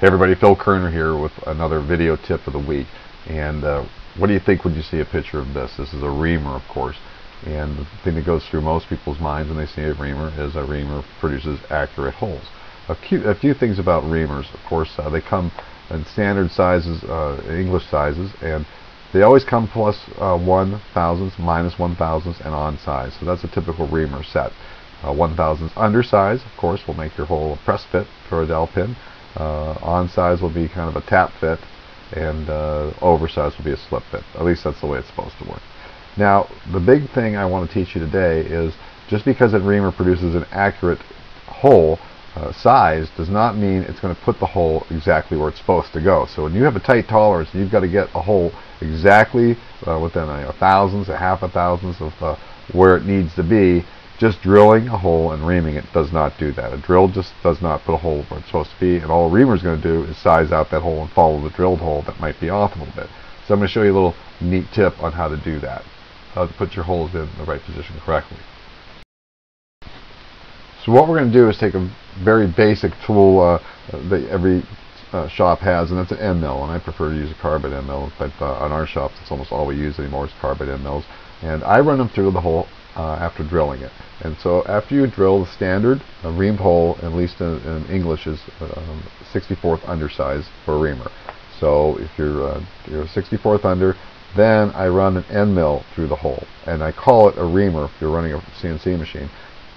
Hey everybody, Phil Kerner here with another video tip of the week. And what do you think when you see a picture of this? This is a reamer, of course. And the thing that goes through most people's minds when they see a reamer is a reamer produces accurate holes. A few things about reamers. Of course, they come in standard sizes, English sizes, and they always come plus 1/1000ths, minus 1/1000ths, and on size. So that's a typical reamer set. 1/1000ths undersize, of course, will make your hole a press fit for a dowel pin. On size will be kind of a tap fit, and oversized will be a slip fit. At least that's the way it's supposed to work. Now, the big thing I want to teach you today is just because a reamer produces an accurate hole size does not mean it's going to put the hole exactly where it's supposed to go. So when you have a tight tolerance, you've got to get a hole exactly within a thousandths, a half a thousandths of where it needs to be. Just drilling a hole and reaming it does not do that. A drill just does not put a hole where it's supposed to be, and all a reamer is going to do is size out that hole and follow the drilled hole that might be off a little bit. So I'm going to show you a little neat tip on how to do that, how to put your holes in the right position correctly. So what we're going to do is take a very basic tool that every shop has, and that's an end mill, and I prefer to use a carbide end mill, but on our shops that's almost all we use anymore is carbide end mills, and I run them through the hole after drilling it. And so after you drill the standard reamed hole, at least in English, is 64th undersize for a reamer. So if you're 64th under, then I run an end mill through the hole, and I call it a reamer if you're running a CNC machine.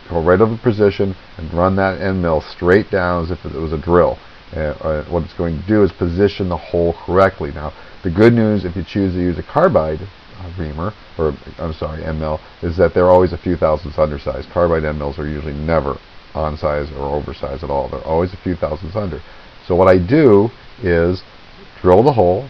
Go right over the position and run that end mill straight down as if it was a drill. What it's going to do is position the hole correctly. Now, the good news if you choose to use a carbide reamer, or I'm sorry, end mill, is that they're always a few thousandths undersized. Carbide end mills are usually never on size or oversized at all. They're always a few thousandths under. So what I do is drill the hole,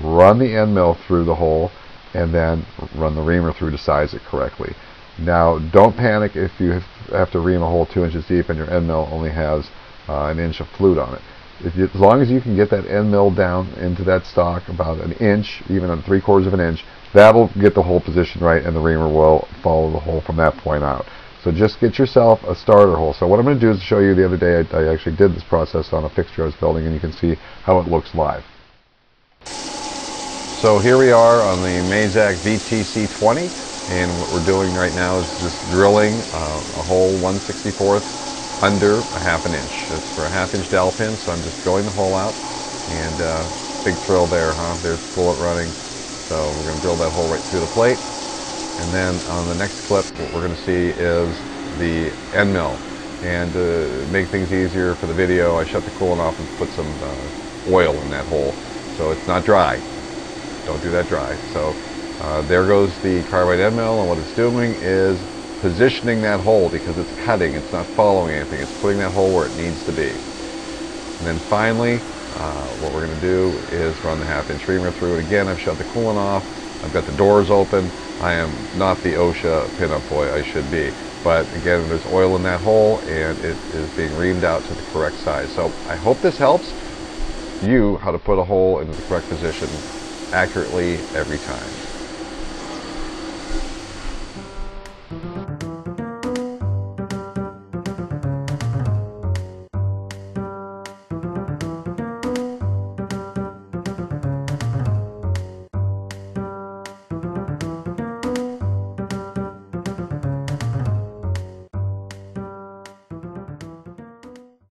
run the end mill through the hole, and then run the reamer through to size it correctly. Now, don't panic if you have to ream a hole 2 inches deep and your end mill only has an inch of flute on it. As long as you can get that end mill down into that stock about an inch, even on 3/4 of an inch, that'll get the hole position right, and the reamer will follow the hole from that point out. So just get yourself a starter hole. So what I'm going to do is show you. The other day I actually did this process on a fixture I was building, and you can see how it looks live. So here we are on the Mazak VTC20, and what we're doing right now is just drilling a hole 1/64th under a ½ inch. It's for a ½ inch dowel pin, so I'm just drilling the hole out, and big thrill there, huh? There's the bullet running. So we're going to drill that hole right through the plate, and then on the next clip what we're going to see is the end mill. And to make things easier for the video, I shut the coolant off and put some oil in that hole so it's not dry. Don't do that dry. So there goes the carbide end mill, and what it's doing is positioning that hole because it's cutting, it's not following anything, it's putting that hole where it needs to be. And then finally, what we're going to do is run the ½ inch reamer through it again. I've shut the coolant off, I've got the doors open. I am not the OSHA pinup boy I should be, but again, there's oil in that hole and it is being reamed out to the correct size. So I hope this helps you how to put a hole into the correct position accurately every time.